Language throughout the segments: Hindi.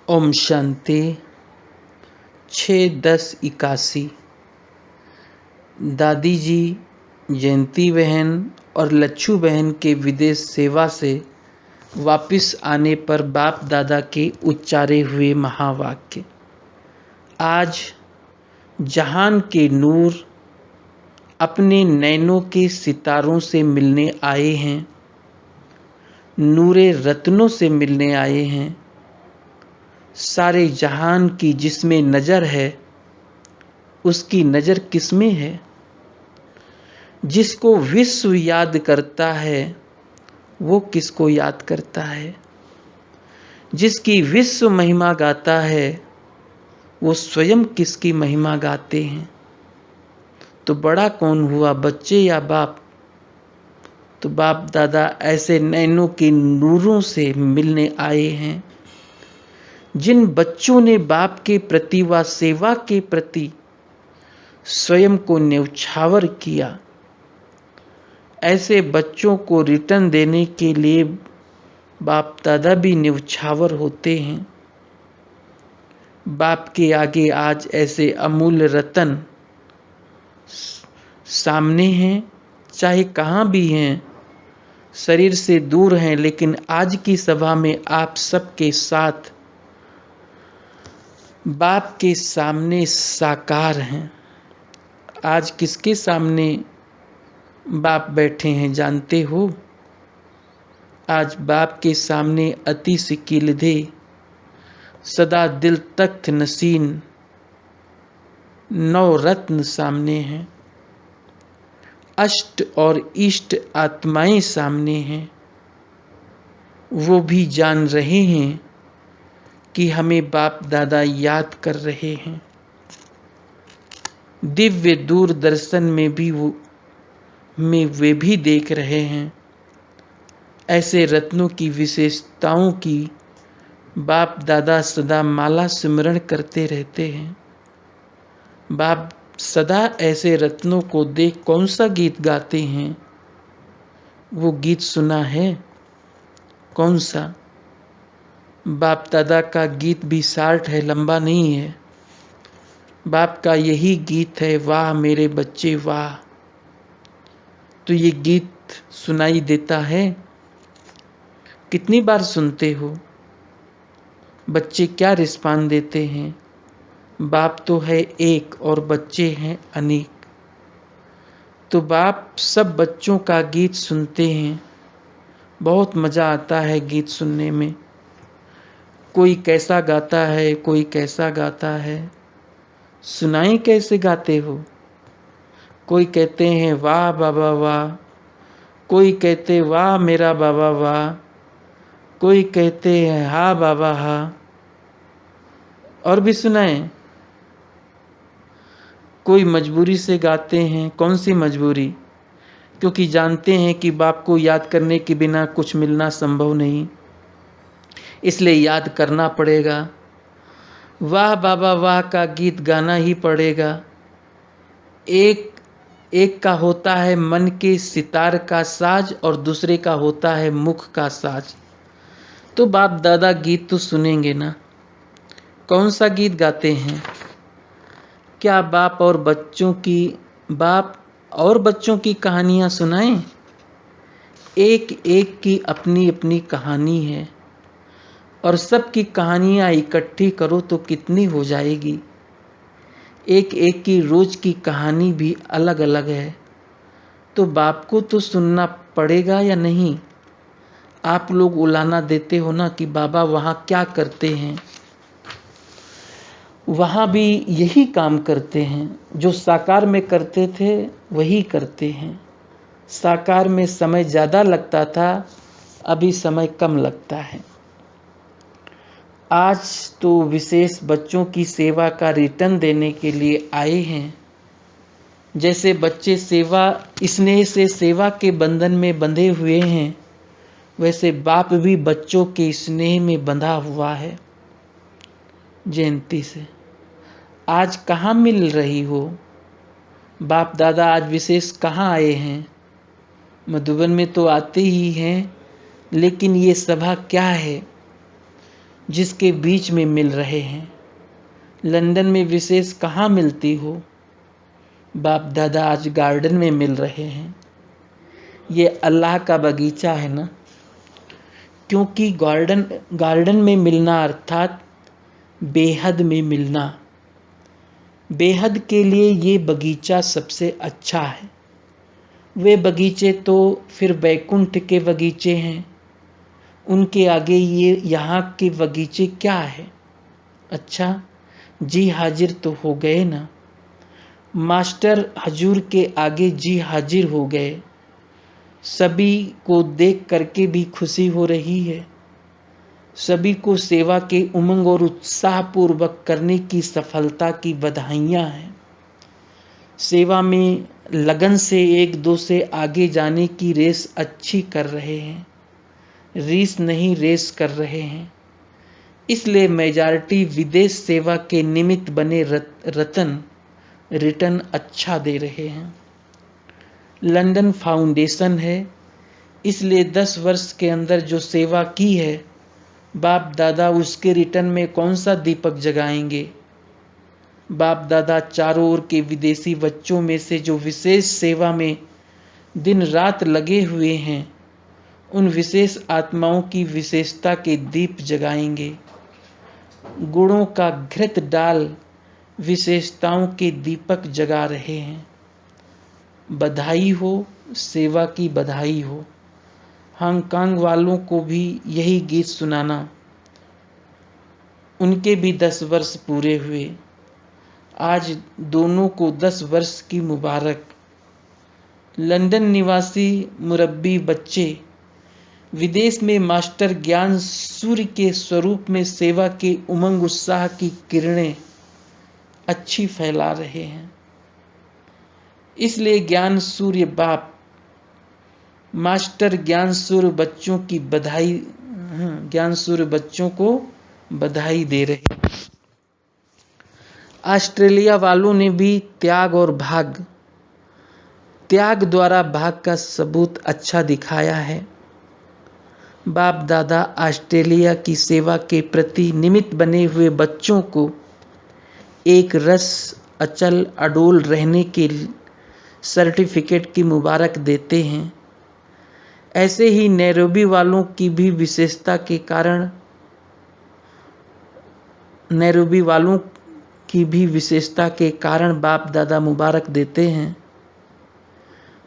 ओम शांति। 6/10/81। दादी जी, जयंती बहन और लच्छू बहन के विदेश सेवा से वापस आने पर बाप दादा के उच्चारे हुए महावाक्य। आज जहान के नूर अपने नैनों के सितारों से मिलने आए हैं, नूरे रत्नों से मिलने आए हैं। सारे जहान की जिसमें नज़र है, उसकी नज़र किसमें है? जिसको विश्व याद करता है, वो किसको याद करता है? जिसकी विश्व महिमा गाता है, वो स्वयं किसकी महिमा गाते हैं? तो बड़ा कौन हुआ, बच्चे या बाप? तो बाप दादा ऐसे नैनों के नूरों से मिलने आए हैं। जिन बच्चों ने बाप के प्रति व सेवा के प्रति स्वयं को न्यौछावर किया, ऐसे बच्चों को रिटर्न देने के लिए बाप दादा भी न्यौछावर होते हैं। बाप के आगे आज ऐसे अमूल्य रतन सामने हैं, चाहे कहाँ भी हैं, शरीर से दूर हैं, लेकिन आज की सभा में आप सबके साथ बाप के सामने साकार हैं। आज किसके सामने बाप बैठे हैं जानते हो? आज बाप के सामने अति सिकीलधे सदा दिल तख्त नसीन 9 रत्न सामने हैं। अष्ट और इष्ट आत्माएं सामने हैं। वो भी जान रहे हैं कि हमें बाप दादा याद कर रहे हैं। दिव्य दूरदर्शन में भी वे भी देख रहे हैं। ऐसे रत्नों की विशेषताओं की बाप दादा सदा माला सिमरण करते रहते हैं। बाप सदा ऐसे रत्नों को देख कौन सा गीत गाते हैं? वो गीत सुना है? कौन सा? बाप दादा का गीत भी शार्ट है, लंबा नहीं है। बाप का यही गीत है, वाह मेरे बच्चे वाह। तो ये गीत सुनाई देता है? कितनी बार सुनते हो? बच्चे क्या रिस्पांस देते हैं? बाप तो है एक और बच्चे हैं अनेक। तो बाप सब बच्चों का गीत सुनते हैं। बहुत मज़ा आता है गीत सुनने में। कोई कैसा गाता है, कोई कैसा गाता है। सुनाई कैसे गाते हो? कोई कहते हैं वाह बाबा वाह, कोई कहते वाह मेरा बाबा वाह, कोई कहते हैं हा बाबा हा। और भी सुनाएं? कोई मजबूरी से गाते हैं। कौन सी मजबूरी? क्योंकि जानते हैं कि बाप को याद करने के बिना कुछ मिलना संभव नहीं, इसलिए याद करना पड़ेगा। वाह बाबा वाह का गीत गाना ही पड़ेगा। एक का होता है मन के सितार का साज और दूसरे का होता है मुख का साज। तो बाप दादा गीत तो सुनेंगे ना। कौन सा गीत गाते हैं? क्या बाप और बच्चों की कहानियाँ सुनाएं? एक एक की अपनी अपनी कहानी है, और सबकी कहानियाँ इकट्ठी करो तो कितनी हो जाएगी। एक एक की रोज की कहानी भी अलग अलग है। तो बाप को तो सुनना पड़ेगा या नहीं? आप लोग उलाना देते हो ना कि बाबा वहाँ क्या करते हैं। वहाँ भी यही काम करते हैं जो साकार में करते थे, वही करते हैं। साकार में समय ज़्यादा लगता था, अभी समय कम लगता है। आज तो विशेष बच्चों की सेवा का रिटर्न देने के लिए आए हैं। जैसे बच्चे सेवा स्नेह से सेवा के बंधन में बंधे हुए हैं, वैसे बाप भी बच्चों के स्नेह में बंधा हुआ है। जयंती से आज कहाँ मिल रही हो? बाप दादा आज विशेष कहाँ आए हैं? मधुबन में तो आते ही हैं, लेकिन ये सभा क्या है? जिसके बीच में मिल रहे हैं। लंदन में विशेष कहाँ मिलती हो? बाप दादा आज गार्डन में मिल रहे हैं। ये अल्लाह का बगीचा है ना, क्योंकि गार्डन में मिलना अर्थात बेहद में मिलना। बेहद के लिए ये बगीचा सबसे अच्छा है। वे बगीचे तो फिर बैकुंठ के बगीचे हैं, उनके आगे ये यहाँ के बगीचे क्या है? अच्छा जी हाजिर तो हो गए ना। मास्टर हजूर के आगे जी हाजिर हो गए। सभी को देख करके भी खुशी हो रही है। सभी को सेवा के उमंग और उत्साह पूर्वक करने की सफलता की बधाइयाँ हैं। सेवा में लगन से एक दो से आगे जाने की रेस अच्छी कर रहे हैं, रीस नहीं रेस कर रहे हैं। इसलिए मेजॉरिटी विदेश सेवा के निमित्त बने रतन रिटर्न अच्छा दे रहे हैं। लंदन फाउंडेशन है, इसलिए 10 वर्ष के अंदर जो सेवा की है, बाप दादा उसके रिटर्न में कौन सा दीपक जगाएंगे? बाप दादा चारों ओर के विदेशी बच्चों में से जो विशेष सेवा में दिन रात लगे हुए हैं, उन विशेष आत्माओं की विशेषता के दीप जगाएंगे। गुणों का घृत डाल विशेषताओं के दीपक जगा रहे हैं। बधाई हो, सेवा की बधाई हो। हांगकांग वालों को भी यही गीत सुनाना। उनके भी 10 वर्ष पूरे हुए। आज दोनों को 10 वर्ष की मुबारक। लंदन निवासी मुरब्बी बच्चे विदेश में मास्टर ज्ञान सूर्य के स्वरूप में सेवा के उमंग उत्साह की किरणें अच्छी फैला रहे हैं। इसलिए ज्ञान सूर्य बाप मास्टर ज्ञान सूर्य बच्चों की बधाई, ज्ञान सूर्य बच्चों को बधाई दे रहे हैं। ऑस्ट्रेलिया वालों ने भी त्याग द्वारा भाग का सबूत अच्छा दिखाया है। बाप दादा ऑस्ट्रेलिया की सेवा के प्रति निमित्त बने हुए बच्चों को एक रस अचल अडोल रहने के सर्टिफिकेट की मुबारक देते हैं। ऐसे ही नैरोबी वालों की भी विशेषता के कारण बाप दादा मुबारक देते हैं।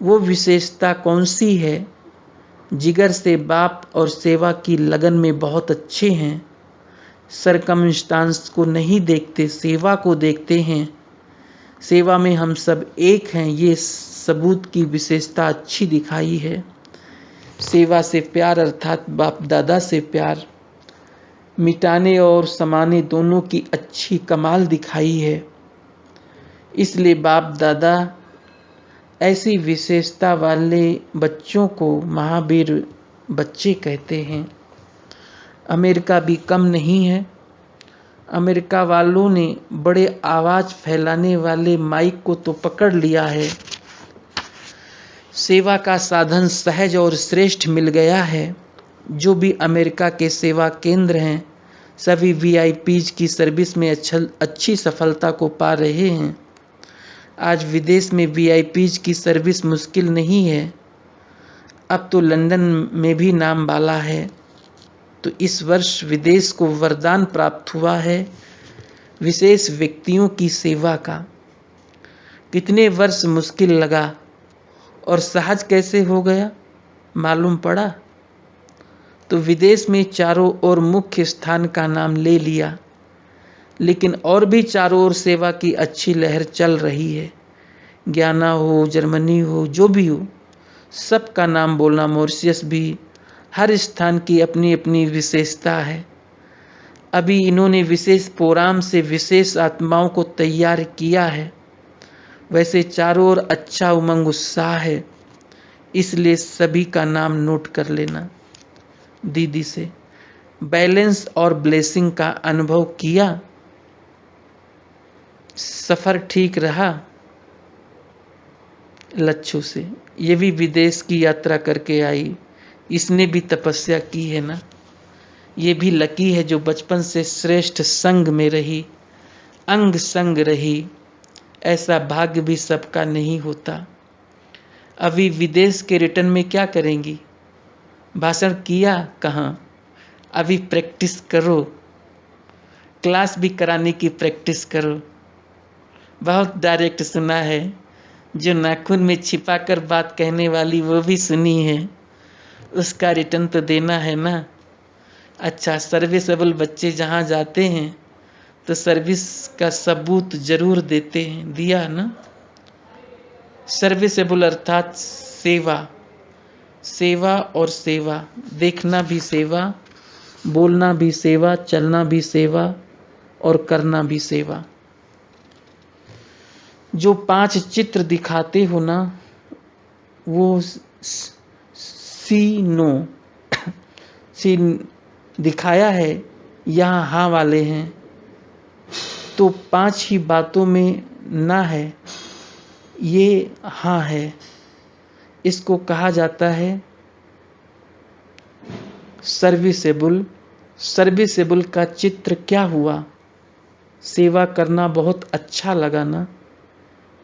वो विशेषता कौन सी है? जिगर से बाप और सेवा की लगन में बहुत अच्छे हैं। सरकमस्टांस को नहीं देखते, सेवा को देखते हैं। सेवा में हम सब एक हैं, ये सबूत की विशेषता अच्छी दिखाई है। सेवा से प्यार अर्थात बाप दादा से प्यार मिटाने और समाने दोनों की अच्छी कमाल दिखाई है। इसलिए बाप दादा ऐसी विशेषता वाले बच्चों को महावीर बच्चे कहते हैं। अमेरिका भी कम नहीं है। अमेरिका वालों ने बड़े आवाज़ फैलाने वाले माइक को तो पकड़ लिया है। सेवा का साधन सहज और श्रेष्ठ मिल गया है। जो भी अमेरिका के सेवा केंद्र हैं, सभी VIPs की सर्विस में अच्छी सफलता को पा रहे हैं। आज विदेश में VIPs की सर्विस मुश्किल नहीं है। अब तो लंदन में भी नाम वाला है। तो इस वर्ष विदेश को वरदान प्राप्त हुआ है विशेष व्यक्तियों की सेवा का। कितने वर्ष मुश्किल लगा और सहज कैसे हो गया मालूम पड़ा? तो विदेश में चारों ओर मुख्य स्थान का नाम ले लिया, लेकिन और भी चारों ओर सेवा की अच्छी लहर चल रही है। ज्ञाना हो, जर्मनी हो, जो भी हो, सबका नाम बोलना। मॉरिशस भी, हर स्थान की अपनी अपनी विशेषता है। अभी इन्होंने विशेष प्रोग्राम से विशेष आत्माओं को तैयार किया है। वैसे चारों ओर अच्छा उमंग उत्साह है, इसलिए सभी का नाम नोट कर लेना। दीदी से बैलेंस और ब्लेसिंग का अनुभव किया, सफ़र ठीक रहा। लच्छू से, ये भी विदेश की यात्रा करके आई, इसने भी तपस्या की है ना। ये भी लकी है जो बचपन से श्रेष्ठ संग में रही, अंग संग रही। ऐसा भाग्य भी सबका नहीं होता। अभी विदेश के रिटर्न में क्या करेंगी? भाषण किया कहाँ? अभी प्रैक्टिस करो, क्लास भी कराने की प्रैक्टिस करो। बहुत डायरेक्ट सुना है, जो नाखून में छिपा कर बात कहने वाली वो भी सुनी है, उसका रिटर्न तो देना है ना। अच्छा, सर्विसेबल बच्चे जहाँ जाते हैं तो सर्विस का सबूत जरूर देते हैं, दिया ना। सर्विसेबल अर्थात सेवा, सेवा और सेवा, देखना भी सेवा, बोलना भी सेवा, चलना भी सेवा और करना भी सेवा। जो 5 चित्र दिखाते हो ना, वो सी सी दिखाया है, यहाँ हाँ वाले हैं, तो 5 ही बातों में ना है, ये हाँ है। इसको कहा जाता है सर्विसेबल। सर्विसेबल का चित्र क्या हुआ? सेवा करना बहुत अच्छा लगा ना,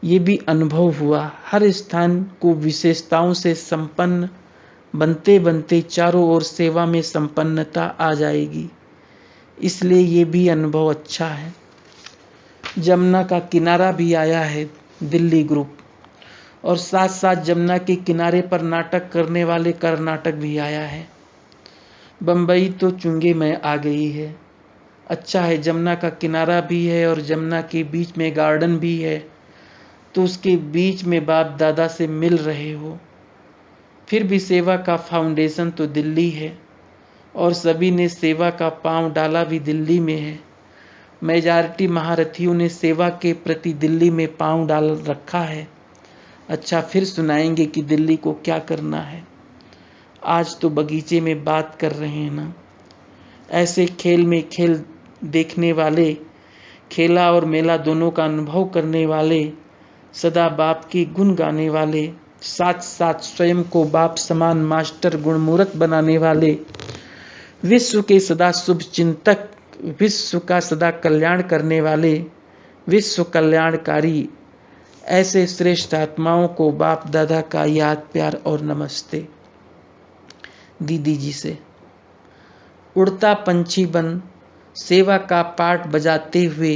ये भी अनुभव हुआ। हर स्थान को विशेषताओं से संपन्न बनते बनते चारों ओर सेवा में संपन्नता आ जाएगी, इसलिए ये भी अनुभव अच्छा है। जमुना का किनारा भी आया है दिल्ली ग्रुप, और साथ साथ जमुना के किनारे पर नाटक करने वाले कर्नाटक भी आया है। बम्बई तो चुंगे में आ गई है। अच्छा है, जमुना का किनारा भी है और जमुना के बीच में गार्डन भी है, तो उसके बीच में बाप दादा से मिल रहे हो। फिर भी सेवा का फाउंडेशन तो दिल्ली है, और सभी ने सेवा का पांव डाला भी दिल्ली में है। मेजॉरिटी महारथियों ने सेवा के प्रति दिल्ली में पांव डाल रखा है। अच्छा, फिर सुनाएंगे कि दिल्ली को क्या करना है। आज तो बगीचे में बात कर रहे हैं ना। ऐसे खेल में खेल देखने वाले, खेला और मेला दोनों का अनुभव करने वाले, सदा बाप की गुण गाने वाले, साथ साथ स्वयं को बाप समान मास्टर गुणमूर्त बनाने वाले, विश्व के सदा शुभ चिंतक, विश्व का सदा कल्याण करने वाले, विश्व कल्याणकारी, ऐसे श्रेष्ठ आत्माओं को बाप दादा का याद, प्यार और नमस्ते। दीदी जी से उड़ता पंछी बन सेवा का पाठ बजाते हुए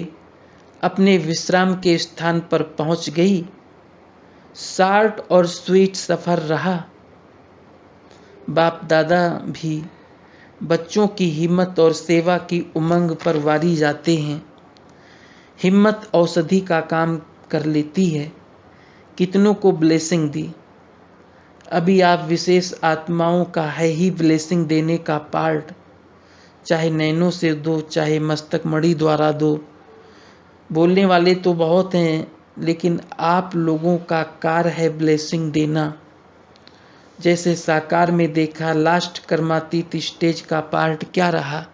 अपने विश्राम के स्थान पर पहुंच गई। शार्ट और स्वीट सफर रहा। बाप दादा भी बच्चों की हिम्मत और सेवा की उमंग पर वारी जाते हैं। हिम्मत औषधि का काम कर लेती है। कितनों को ब्लेसिंग दी। अभी आप विशेष आत्माओं का है ही ब्लेसिंग देने का पार्ट, चाहे नैनों से दो, चाहे मस्तक मणि द्वारा दो। बोलने वाले तो बहुत हैं, लेकिन आप लोगों का कार्य है ब्लेसिंग देना। जैसे साकार में देखा, लास्ट कर्मातीत स्टेज का पार्ट क्या रहा?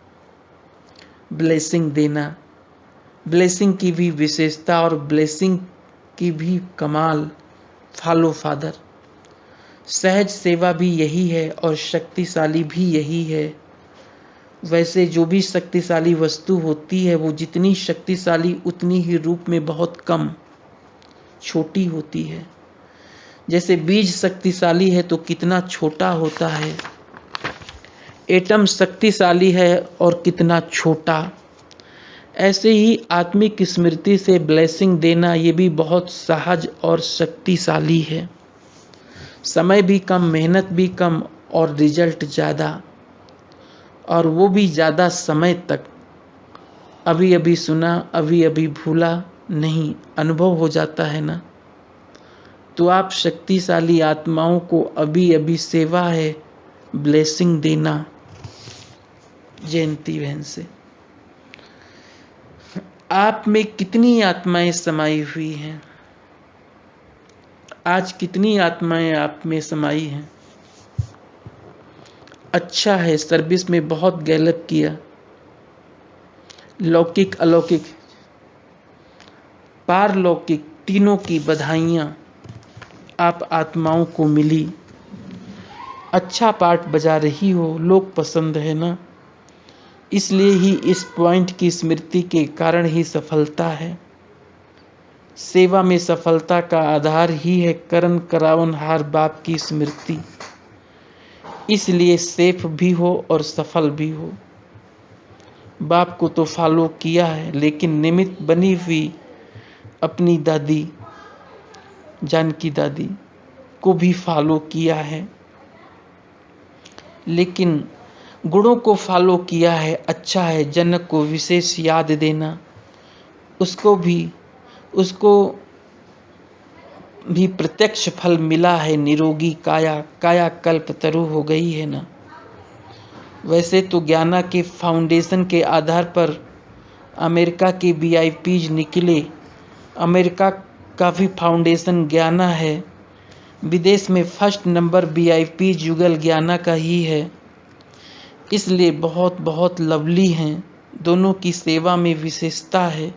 ब्लेसिंग देना। ब्लेसिंग की भी विशेषता और ब्लेसिंग की भी कमाल। Follow father. सहज सेवा भी यही है और शक्तिशाली भी यही है। वैसे जो भी शक्तिशाली वस्तु होती है, वो जितनी शक्तिशाली उतनी ही रूप में बहुत कम छोटी होती है। जैसे बीज शक्तिशाली है तो कितना छोटा होता है, एटम शक्तिशाली है और कितना छोटा। ऐसे ही आत्मिक स्मृति से ब्लेसिंग देना ये भी बहुत सहज और शक्तिशाली है। समय भी कम, मेहनत भी कम और रिजल्ट ज़्यादा, और वो भी ज़्यादा समय तक। अभी अभी सुना, अभी अभी भूला नहीं, अनुभव हो जाता है ना। तो आप शक्तिशाली आत्माओं को अभी अभी सेवा है ब्लेसिंग देना। जयंती बहन से आप में कितनी आत्माएं समाई हुई हैं? आज कितनी आत्माएं आप में समाई हैं? अच्छा है, सर्विस में बहुत गैलप किया। लौकिक अलौकिक पारलौकिक तीनों की बधाइयाँ आप आत्माओं को मिली। अच्छा पाठ बजा रही हो, लोग पसंद है ना। इसलिए ही इस पॉइंट की स्मृति के कारण ही सफलता है। सेवा में सफलता का आधार ही है करन करावनहार बाप की स्मृति। इसलिए सेफ भी हो और सफल भी हो। बाप को तो फॉलो किया है, लेकिन निमित्त बनी हुई अपनी दादी जानकी दादी को भी फॉलो किया है, लेकिन गुणों को फॉलो किया है। अच्छा है जनक को विशेष याद देना, उसको भी प्रत्यक्ष फल मिला है। निरोगी काया कल्प तरु हो गई है ना। वैसे तो ज्ञाना के फाउंडेशन के आधार पर अमेरिका के VIPs निकले। अमेरिका का भी फाउंडेशन ज्ञाना है। विदेश में फर्स्ट नंबर VIPs युगल ज्ञाना का ही है। इसलिए बहुत बहुत लवली हैं। दोनों की सेवा में विशेषता है,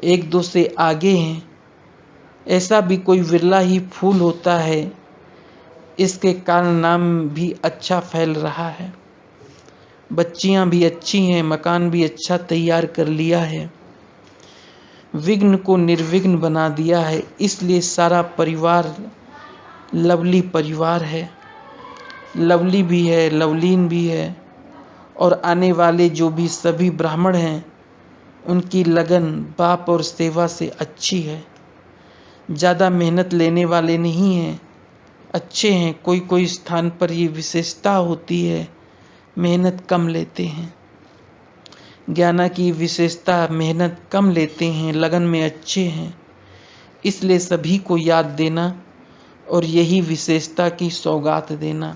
एक दो से आगे हैं। ऐसा भी कोई विरला ही फूल होता है, इसके कारण नाम भी अच्छा फैल रहा है। बच्चियां भी अच्छी हैं, मकान भी अच्छा तैयार कर लिया है, विघ्न को निर्विघ्न बना दिया है। इसलिए सारा परिवार लवली परिवार है। लवली भी है, लवलीन भी है, और आने वाले जो भी सभी ब्राह्मण हैं उनकी लगन बाप और सेवा से अच्छी है। ज़्यादा मेहनत लेने वाले नहीं हैं, अच्छे हैं। कोई कोई स्थान पर ये विशेषता होती है, मेहनत कम लेते हैं। ज्ञाना की विशेषता मेहनत कम लेते हैं, लगन में अच्छे हैं। इसलिए सभी को याद देना और यही विशेषता की सौगात देना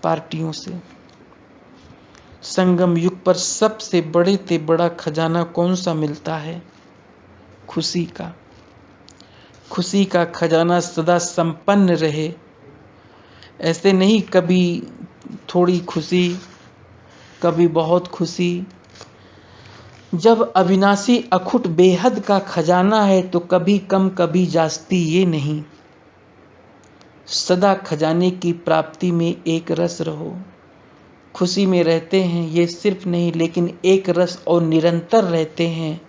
पार्टियों से। संगम युग पर सबसे बड़े से बड़ा खजाना कौन सा मिलता है? खुशी का। खुशी का खजाना सदा संपन्न रहे। ऐसे नहीं कभी थोड़ी खुशी, कभी बहुत खुशी। जब अविनाशी अखुट बेहद का खजाना है तो कभी कम कभी जास्ती ये नहीं। सदा खजाने की प्राप्ति में एक रस रहो। खुशी में रहते हैं ये सिर्फ नहीं, लेकिन एक रस और निरंतर रहते हैं।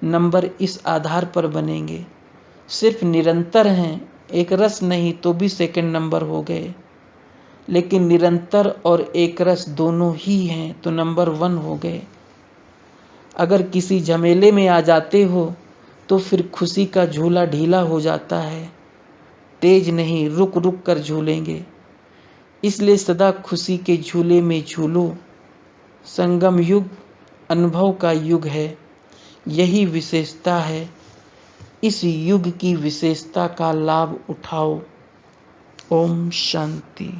नंबर इस आधार पर बनेंगे। सिर्फ निरंतर हैं, एक रस नहीं तो भी सेकंड नंबर हो गए, लेकिन निरंतर और एक रस दोनों ही हैं तो नंबर 1 हो गए। अगर किसी झमेले में आ जाते हो तो फिर खुशी का झूला ढीला हो जाता है। तेज नहीं, रुक रुक कर झूलेंगे। इसलिए सदा खुशी के झूले में झूलो। संगम युग अनुभव का युग है, यही विशेषता है। इस युग की विशेषता का लाभ उठाओ। ओम शांति।